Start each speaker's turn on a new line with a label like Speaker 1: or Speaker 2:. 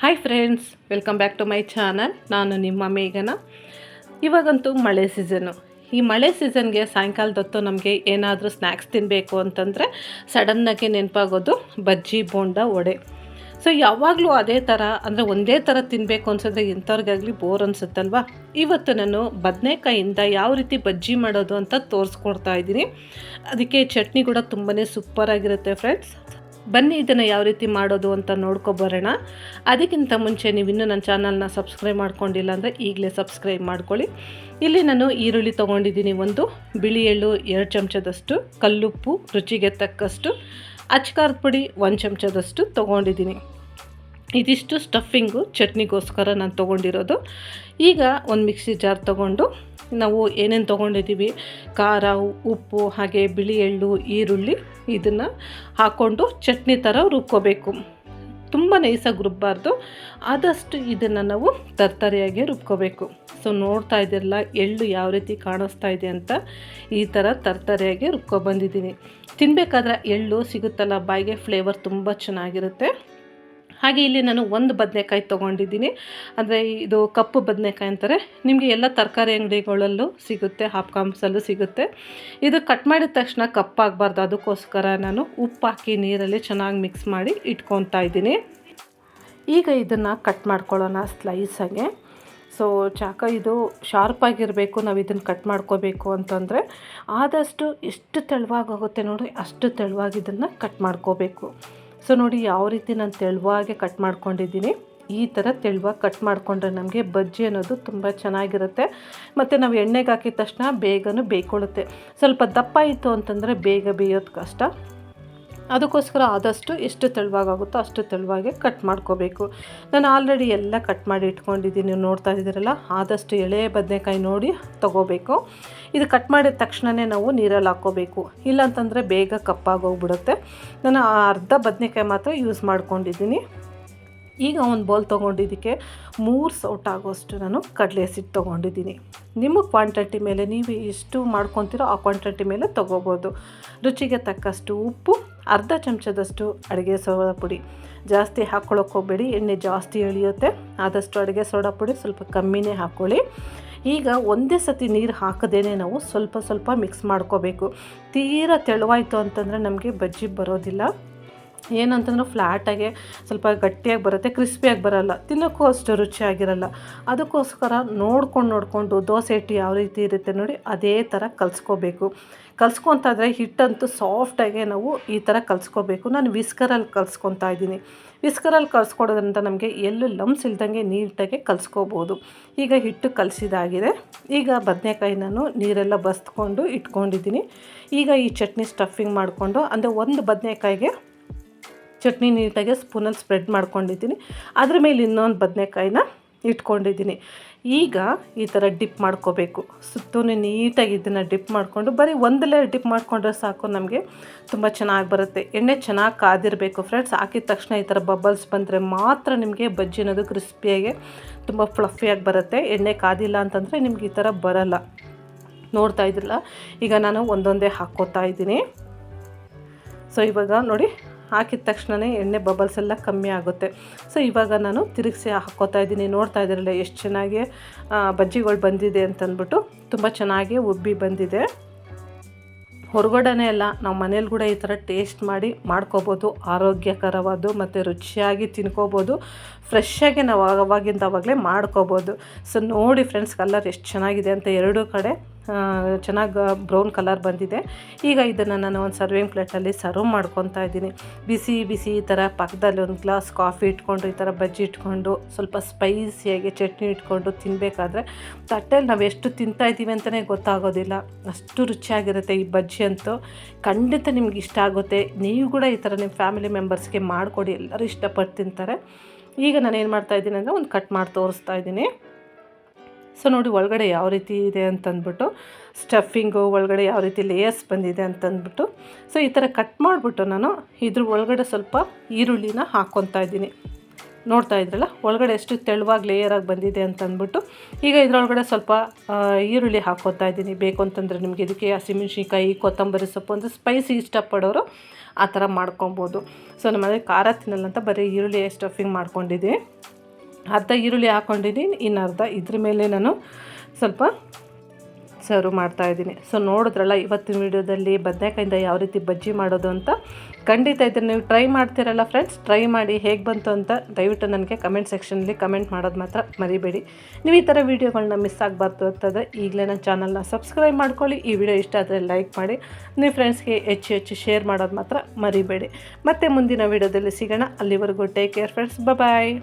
Speaker 1: Hi friends, welcome back to my channel. ನಾನು ನಿಮ್ಮ ಮೇಘನ. ಇವಾಗಂತೂ ಮಳೆ ಸೀಸನ್ನು. ಈ ಮಳೆ ಸೀಸನ್ಗೆ ಸಾಯಂಕಾಲದೊತ್ತು ನಮಗೆ ಏನಾದರೂ ಸ್ನ್ಯಾಕ್ಸ್ ತಿನ್ನಬೇಕು ಅಂತಂದರೆ ಸಡನ್ನಾಗಿ ನೆನಪಾಗೋದು ಬಜ್ಜಿ, ಬೋಂಡ, ವಡೆ. ಸೊ ಯಾವಾಗಲೂ ಅದೇ ಥರ ಅಂದರೆ ಒಂದೇ ಥರ ತಿನ್ನಬೇಕು ಅನ್ಸಿದ್ರೆ ಇಂಥವ್ರಿಗಾಗಲಿ ಬೋರ್ ಅನಿಸುತ್ತಲ್ವ. ಇವತ್ತು ನಾನು ಬದನೆಕಾಯಿಂದ ಯಾವ ರೀತಿ ಬಜ್ಜಿ ಮಾಡೋದು ಅಂತ ತೋರಿಸ್ಕೊಡ್ತಾ ಇದ್ದೀನಿ. ಅದಕ್ಕೆ ಚಟ್ನಿ ಕೂಡ ತುಂಬಾ ಸೂಪರಾಗಿರುತ್ತೆ ಫ್ರೆಂಡ್ಸ್. ಬನ್ನಿ ಇದನ್ನು ಯಾವ ರೀತಿ ಮಾಡೋದು ಅಂತ ನೋಡ್ಕೊಬರೋಣ. ಅದಕ್ಕಿಂತ ಮುಂಚೆ ನೀವು ಇನ್ನೂ ನನ್ನ ಚಾನಲ್ನ ಸಬ್ಸ್ಕ್ರೈಬ್ ಮಾಡ್ಕೊಂಡಿಲ್ಲ ಅಂದರೆ ಈಗಲೇ ಸಬ್ಸ್ಕ್ರೈಬ್ ಮಾಡ್ಕೊಳ್ಳಿ. ಇಲ್ಲಿ ನಾನು ಈರುಳ್ಳಿ ತೊಗೊಂಡಿದ್ದೀನಿ, ಒಂದು ಬಿಳಿ ಎಳ್ಳು 2 ಚಮಚದಷ್ಟು, ಕಲ್ಲುಪ್ಪು ರುಚಿಗೆ ತಕ್ಕಷ್ಟು, ಅಚ್ಕಾರದ ಪುಡಿ 1 ಚಮಚದಷ್ಟು ತೊಗೊಂಡಿದ್ದೀನಿ. ಇದಿಷ್ಟು ಸ್ಟಫಿಂಗು ಚಟ್ನಿಗೋಸ್ಕರ ನಾನು ತೊಗೊಂಡಿರೋದು. ಈಗ ಒಂದು ಮಿಕ್ಸಿ ಜಾರ್ ತೊಗೊಂಡು ನಾವು ಏನೇನು ತೊಗೊಂಡಿದ್ದೀವಿ, ಖಾರ, ಉಪ್ಪು, ಹಾಗೆ ಬಿಳಿ ಎಳ್ಳು, ಈರುಳ್ಳಿ, ಇದನ್ನು ಹಾಕ್ಕೊಂಡು ಚಟ್ನಿ ಥರ ರುಬ್ಕೋಬೇಕು. ತುಂಬ ನೈಸಾಗಿ ರುಬ್ಬಾರ್ದು, ಆದಷ್ಟು ಇದನ್ನು ನಾವು ತರ್ತರಿಯಾಗಿ ರುಬ್ಕೋಬೇಕು. ಸೊ ನೋಡ್ತಾ ಇದ್ದೀರಲ್ಲ ಎಳ್ಳು ಯಾವ ರೀತಿ ಕಾಣಿಸ್ತಾ ಇದೆ ಅಂತ, ಈ ಥರ ತರ್ತರಿಯಾಗಿ ರುಬ್ಕೊಬಂದಿದ್ದೀನಿ. ತಿನ್ನಬೇಕಾದ್ರೆ ಎಳ್ಳು ಸಿಗುತ್ತಲ್ಲ, ಬಾಯಿಗೆ ಫ್ಲೇವರ್ ತುಂಬ ಚೆನ್ನಾಗಿರುತ್ತೆ. ಹಾಗೆ ಇಲ್ಲಿ ನಾನು ಒಂದು ಬದನೆಕಾಯಿ ತೊಗೊಂಡಿದ್ದೀನಿ. ಅಂದರೆ ಇದು ಕಪ್ಪು ಬದನೆಕಾಯಿ ಅಂತಾರೆ, ನಿಮಗೆ ಎಲ್ಲ ತರಕಾರಿ ಅಂಗಡಿಗಳಲ್ಲೂ ಸಿಗುತ್ತೆ, ಹಾಪ್ಕಾಮ್ಸಲ್ಲೂ ಸಿಗುತ್ತೆ. ಇದು ಕಟ್ ಮಾಡಿದ ತಕ್ಷಣ ಕಪ್ಪಾಗಬಾರ್ದು, ಅದಕ್ಕೋಸ್ಕರ ನಾನು ಉಪ್ಪು ಹಾಕಿ ನೀರಲ್ಲಿ ಚೆನ್ನಾಗಿ ಮಿಕ್ಸ್ ಮಾಡಿ ಇಟ್ಕೊತಾ ಇದ್ದೀನಿ. ಈಗ ಇದನ್ನು ಕಟ್ ಮಾಡ್ಕೊಳ್ಳೋಣ ಸ್ಲೈಸಾಗೆ. ಸೊ ಚಾಕ ಇದು ಶಾರ್ಪಾಗಿರಬೇಕು, ನಾವು ಇದನ್ನು ಕಟ್ ಮಾಡ್ಕೋಬೇಕು ಅಂತಂದರೆ ಆದಷ್ಟು ಎಷ್ಟು ತೆಳುವಾಗುತ್ತೆ ನೋಡಿ ಅಷ್ಟು ತೆಳುವಾಗಿ ಇದನ್ನು ಕಟ್ ಮಾಡ್ಕೋಬೇಕು. ಸೊ ನೋಡಿ ಯಾವ ರೀತಿ ನಾನು ತೆಳುವಾಗೆ ಕಟ್ ಮಾಡ್ಕೊಂಡಿದ್ದೀನಿ. ಈ ಥರ ತೆಳುವಾಗಿ ಕಟ್ ಮಾಡಿಕೊಂಡ್ರೆ ನಮಗೆ ಬಜ್ಜಿ ಅನ್ನೋದು ತುಂಬ ಚೆನ್ನಾಗಿರುತ್ತೆ. ಮತ್ತು ನಾವು ಎಣ್ಣೆಗೆ ಹಾಕಿದ ತಕ್ಷಣ ಬೇಗನೂ ಬೇಯ್ಕೊಳ್ಳುತ್ತೆ. ಸ್ವಲ್ಪ ದಪ್ಪ ಇತ್ತು ಅಂತಂದರೆ ಬೇಗ ಬೇಯೋದು ಕಷ್ಟ. ಅದಕ್ಕೋಸ್ಕರ ಆದಷ್ಟು ಎಷ್ಟು ತೆಳುವಾಗುತ್ತೋ ಅಷ್ಟು ತೆಳುವಾಗೆ ಕಟ್ ಮಾಡ್ಕೋಬೇಕು. ನಾನು ಆಲ್ರೆಡಿ ಎಲ್ಲ ಕಟ್ ಮಾಡಿ ಇಟ್ಕೊಂಡಿದ್ದೀನಿ, ನೋಡ್ತಾ ಇದ್ದೀರಲ್ಲ. ಆದಷ್ಟು ಎಳೆ ಬದನೆಕಾಯಿ ನೋಡಿ ತೊಗೋಬೇಕು. ಇದು ಕಟ್ ಮಾಡಿದ ತಕ್ಷಣವೇ ನಾವು ನೀರಲ್ಲಿ ಹಾಕ್ಕೋಬೇಕು, ಇಲ್ಲಾಂತಂದರೆ ಬೇಗ ಕಪ್ಪಾಗೋಗ್ಬಿಡುತ್ತೆ. ನಾನು ಅರ್ಧ ಬದನೆಕಾಯಿ ಮಾತ್ರ ಯೂಸ್ ಮಾಡ್ಕೊಂಡಿದ್ದೀನಿ. ಈಗ ಒಂದು ಬೌಲ್ ತೊಗೊಂಡಿದ್ದಕ್ಕೆ 3 ಸೌಟ್ ಆಗೋಷ್ಟು ನಾನು ಕಡಲೆ ಹಿಟ್ಟು ತೊಗೊಂಡಿದ್ದೀನಿ. ನಿಮ್ಮ ಕ್ವಾಂಟಿಟಿ ಮೇಲೆ ನೀವು ಎಷ್ಟು ಮಾಡ್ಕೊತೀರೋ ಆ ಕ್ವಾಂಟಿಟಿ ಮೇಲೆ ತೊಗೋಬೋದು. ರುಚಿಗೆ ತಕ್ಕಷ್ಟು ಉಪ್ಪು, ಅರ್ಧ ಚಮಚದಷ್ಟು ಅಡುಗೆ ಸೋಡಾ ಪುಡಿ. ಜಾಸ್ತಿ ಹಾಕ್ಕೊಳ್ಳೋಕೆ ಹೋಗಬೇಡಿ, ಎಣ್ಣೆ ಜಾಸ್ತಿ ಎಳೆಯುತ್ತೆ. ಆದಷ್ಟು ಅಡುಗೆ ಸೋಡಾ ಪುಡಿ ಸ್ವಲ್ಪ ಕಮ್ಮಿನೇ ಹಾಕ್ಕೊಳ್ಳಿ. ಈಗ ಒಂದೇ ಸತಿ ನೀರು ಹಾಕದೇನೆ ನಾವು ಸ್ವಲ್ಪ ಸ್ವಲ್ಪ ಮಿಕ್ಸ್ ಮಾಡ್ಕೋಬೇಕು. ತೀರಾ ತೆಳುವಾಯಿತು ಅಂತಂದರೆ ನಮಗೆ ಬಜ್ಜಿ ಬರೋದಿಲ್ಲ. ಏನಂತಂದ್ರೆ ಫ್ಲ್ಯಾಟಾಗೆ ಸ್ವಲ್ಪ ಗಟ್ಟಿಯಾಗಿ ಬರುತ್ತೆ, ಕ್ರಿಸ್ಪಿಯಾಗಿ ಬರೋಲ್ಲ, ತಿನ್ನೋಕ್ಕೂ ಅಷ್ಟು ರುಚಿಯಾಗಿರಲ್ಲ. ಅದಕ್ಕೋಸ್ಕರ ನೋಡ್ಕೊಂಡು ದೋಸೆ ಹಿಟ್ಟು ಯಾವ ರೀತಿ ಇರುತ್ತೆ ನೋಡಿ ಅದೇ ಥರ ಕಲಿಸ್ಕೋಬೇಕು. ಕಲಿಸ್ಕೊತಾಯಿದ್ರೆ ಹಿಟ್ಟಂತೂ ಸಾಫ್ಟಾಗೆ ನಾವು ಈ ಥರ ಕಲಿಸ್ಕೋಬೇಕು. ನಾನು ವಿಸ್ಕರಲ್ಲಿ ಕಲಿಸ್ಕೊತಾ ಇದ್ದೀನಿ. ವಿಸ್ಕರಲ್ಲಿ ಕಲಿಸ್ಕೊಡೋದ್ರಿಂದ ನಮಗೆ ಎಲ್ಲೂ ಲಮ್ಸ್ ಇಲ್ದಂಗೆ ನೀಟಾಗಿ ಕಲಿಸ್ಕೋಬೋದು. ಈಗ ಹಿಟ್ಟು ಕಲಿಸಿದಾಗಿದೆ. ಈಗ ಬದನೆಕಾಯಿ ನಾನು ನೀರೆಲ್ಲ ಬಸ್ಕೊಂಡು ಇಟ್ಕೊಂಡಿದ್ದೀನಿ. ಈಗ ಈ ಚಟ್ನಿ ಸ್ಟಫಿಂಗ್ ಮಾಡಿಕೊಂಡು, ಅಂದರೆ ಒಂದು ಬದನೆಕಾಯಿಗೆ ಚಟ್ನಿ ನೀಟಾಗಿ ಸ್ಪೂನಲ್ಲಿ ಸ್ಪ್ರೆಡ್ ಮಾಡ್ಕೊಂಡಿದ್ದೀನಿ. ಅದ್ರ ಮೇಲೆ ಇನ್ನೊಂದು ಬದನೆಕಾಯಿನ ಇಟ್ಕೊಂಡಿದ್ದೀನಿ. ಈಗ ಈ ಥರ ಡಿಪ್ ಮಾಡ್ಕೋಬೇಕು. ಸುತ್ತೂ ನೀಟಾಗಿ ಇದನ್ನು ಡಿಪ್ ಮಾಡಿಕೊಂಡು, ಬರೀ ಒಂದು ಲೇಯರ್ ಡಿಪ್ ಮಾಡಿಕೊಂಡ್ರೆ ಸಾಕು, ನಮಗೆ ತುಂಬ ಚೆನ್ನಾಗಿ ಬರುತ್ತೆ. ಎಣ್ಣೆ ಚೆನ್ನಾಗಿ ಕಾದಿರಬೇಕು ಫ್ರೆಂಡ್ಸ್. ಹಾಕಿದ ತಕ್ಷಣ ಈ ಥರ ಬಬಲ್ಸ್ ಬಂದರೆ ಮಾತ್ರ ನಿಮಗೆ ಬಜ್ಜಿ ಅನ್ನೋದು ಕ್ರಿಸ್ಪಿಯಾಗಿ ತುಂಬ ಫ್ಲಫಿಯಾಗಿ ಬರುತ್ತೆ. ಎಣ್ಣೆ ಕಾದಿಲ್ಲ ಅಂತಂದರೆ ನಿಮ್ಗೆ ಈ ಥರ ಬರಲ್ಲ. ನೋಡ್ತಾ ಇದ್ದಿಲ್ಲ, ಈಗ ನಾನು ಒಂದೊಂದೇ ಹಾಕ್ಕೋತಾ ಇದ್ದೀನಿ. ಸೊ ಇವಾಗ ನೋಡಿ ಹಾಕಿದ ತಕ್ಷಣವೇ ಎಣ್ಣೆ ಬಬಲ್ಸ್ ಎಲ್ಲ ಕಮ್ಮಿ ಆಗುತ್ತೆ. ಸೊ ಇವಾಗ ನಾನು ತಿರುಗಿಸಿ ಹಾಕ್ಕೋತಾ ಇದ್ದೀನಿ. ನೋಡ್ತಾ ಇದ್ದೀರಲ್ಲ ಎಷ್ಟು ಚೆನ್ನಾಗಿ ಬಜ್ಜಿಗಳು ಬಂದಿದೆ ಅಂತಂದ್ಬಿಟ್ಟು, ತುಂಬ ಚೆನ್ನಾಗಿ ಉಬ್ಬಿ ಬಂದಿದೆ. ಹೊರಗಡೆನೇ ಎಲ್ಲ ನಾವು ಮನೇಲಿ ಕೂಡ ಈ ಥರ ಟೇಸ್ಟ್ ಮಾಡಿ ಮಾಡ್ಕೋಬೋದು. ಆರೋಗ್ಯಕರವಾದ ಮತ್ತು ರುಚಿಯಾಗಿ ತಿನ್ಕೋಬೋದು. ಫ್ರೆಶ್ಶಾಗಿ ನಾವು ಆವಾಗಲೇ ಮಾಡ್ಕೋಬೋದು. ಸೊ ನೋಡಿ ಫ್ರೆಂಡ್ಸ್, ಕಲರ್ ಎಷ್ಟು ಚೆನ್ನಾಗಿದೆ ಅಂತ. ಎರಡೂ ಕಡೆ ಚೆನ್ನಾಗಿ ಬ್ರೌನ್ ಕಲರ್ ಬಂದಿದೆ. ಈಗ ಇದನ್ನು ನಾನು ಒಂದು ಸರ್ವಿಂಗ್ ಪ್ಲೇಟಲ್ಲಿ ಸರ್ವ್ ಮಾಡ್ಕೊತಾ ಇದ್ದೀನಿ. ಬಿಸಿ ಬಿಸಿ ಈ ಥರ ಪಕ್ಕದಲ್ಲಿ ಒಂದು ಗ್ಲಾಸ್ ಕಾಫಿ ಇಟ್ಕೊಂಡು, ಈ ಥರ ಬಜ್ಜಿ ಇಟ್ಕೊಂಡು, ಸ್ವಲ್ಪ ಸ್ಪೈಸಿಯಾಗಿ ಚಟ್ನಿ ಇಟ್ಕೊಂಡು ತಿನ್ನಬೇಕಾದ್ರೆ ತಟ್ಟೆಯಲ್ಲಿ ನಾವು ಎಷ್ಟು ತಿಂತಾಯಿದ್ದೀವಿ ಅಂತಲೇ ಗೊತ್ತಾಗೋದಿಲ್ಲ. ಅಷ್ಟು ರುಚಿಯಾಗಿರುತ್ತೆ ಈ ಬಜ್ಜಿ ಅಂತೂ. ಖಂಡಿತ ನಿಮ್ಗೆ ಇಷ್ಟ ಆಗುತ್ತೆ. ನೀವು ಕೂಡ ಈ ಥರ ನಿಮ್ಮ ಫ್ಯಾಮಿಲಿ ಮೆಂಬರ್ಸ್ಗೆ ಮಾಡಿಕೊಡಿ, ಎಲ್ಲರೂ ಇಷ್ಟಪಟ್ಟು ತಿಂತಾರೆ. ಈಗ ನಾನು ಏನು ಮಾಡ್ತಾಯಿದ್ದೀನಿ ಅಂದರೆ ಒಂದು ಕಟ್ ಮಾಡಿ ತೋರಿಸ್ತಾ ಇದ್ದೀನಿ. ಸೊ ನೋಡಿ ಒಳಗಡೆ ಯಾವ ರೀತಿ ಇದೆ ಅಂತಂದ್ಬಿಟ್ಟು, ಸ್ಟಫಿಂಗು ಒಳಗಡೆ ಯಾವ ರೀತಿ ಲೇಯರ್ಸ್ ಬಂದಿದೆ ಅಂತಂದ್ಬಿಟ್ಟು. ಸೊ ಈ ಥರ ಕಟ್ ಮಾಡಿಬಿಟ್ಟು ನಾನು ಇದ್ರ ಒಳಗಡೆ ಸ್ವಲ್ಪ ಈರುಳ್ಳಿನ ಹಾಕ್ಕೊತಾ ಇದ್ದೀನಿ. ನೋಡ್ತಾ ಇದ್ರಲ್ಲ ಒಳಗಡೆ ಎಷ್ಟು ತೆಳುವಾಗಿ ಲೇಯರಾಗಿ ಬಂದಿದೆ ಅಂತ ಅಂದ್ಬಿಟ್ಟು ಈಗ ಇದರೊಳಗಡೆ ಸ್ವಲ್ಪ ಈರುಳ್ಳಿ ಹಾಕ್ಕೋತಾ ಇದ್ದೀನಿ. ಬೇಕು ಅಂತಂದರೆ ನಿಮಗೆ ಇದಕ್ಕೆ ಹಸಿಮೆಣ್ಸಿನ್ಕಾಯಿ, ಕೊತ್ತಂಬರಿ ಸೊಪ್ಪು ಅಂದರೆ ಸ್ಪೈಸಿ ಇಷ್ಟಪಡೋರು ಆ ಥರ ಮಾಡ್ಕೊಬೋದು. ಸೊ ನಮ್ಮನೆ ಖಾರ ತಿನ್ನಲ್ಲ ಅಂತ ಬರೀ ಈರುಳ್ಳಿ ಸ್ಟಫಿಂಗ್ ಮಾಡ್ಕೊಂಡಿದ್ದೀನಿ. ಅರ್ಧ ಈರುಳ್ಳಿ ಹಾಕ್ಕೊಂಡಿದ್ದೀನಿ, ಇನ್ನು ಅರ್ಧ ಇದ್ರ ಮೇಲೆ ನಾನು ಸ್ವಲ್ಪ ಸರ್ವ್ ಮಾಡ್ತಾಯಿದ್ದೀನಿ. ಸೊ ನೋಡಿದ್ರಲ್ಲ ಇವತ್ತಿನ ವೀಡಿಯೋದಲ್ಲಿ ಬದನೆಕಾಯಿಂದ ಯಾವ ರೀತಿ ಬಜ್ಜಿ ಮಾಡೋದು ಅಂತ. ಖಂಡಿತ ಇದನ್ನು ನೀವು ಟ್ರೈ ಮಾಡ್ತೀರಲ್ಲ ಫ್ರೆಂಡ್ಸ್, ಟ್ರೈ ಮಾಡಿ ಹೇಗೆ ಬಂತು ಅಂತ ದಯವಿಟ್ಟು ನನಗೆ ಕಮೆಂಟ್ ಸೆಕ್ಷನಲ್ಲಿ ಕಮೆಂಟ್ ಮಾಡೋದು ಮಾತ್ರ ಮರಿಬೇಡಿ. ನೀವು ಈ ಥರ ವೀಡಿಯೋಗಳನ್ನ ಮಿಸ್ ಆಗಬಾರ್ದು ಅಂತಂದರೆ ಈಗಲೇ ನನ್ನ ಚಾನಲ್ನ ಸಬ್ಸ್ಕ್ರೈಬ್ ಮಾಡ್ಕೊಳ್ಳಿ. ಈ ವಿಡಿಯೋ ಇಷ್ಟ ಆದರೆ ಲೈಕ್ ಮಾಡಿ, ನೀವು ಫ್ರೆಂಡ್ಸ್ಗೆ ಹೆಚ್ಚು ಶೇರ್ ಮಾಡೋದು ಮಾತ್ರ ಮರಿಬೇಡಿ. ಮತ್ತೆ ಮುಂದಿನ ವೀಡಿಯೋದಲ್ಲಿ ಸಿಗೋಣ. ಅಲ್ಲಿವರೆಗೂ ಟೇಕ್ ಕೇರ್ ಫ್ರೆಂಡ್ಸ್, ಬಾಯ್.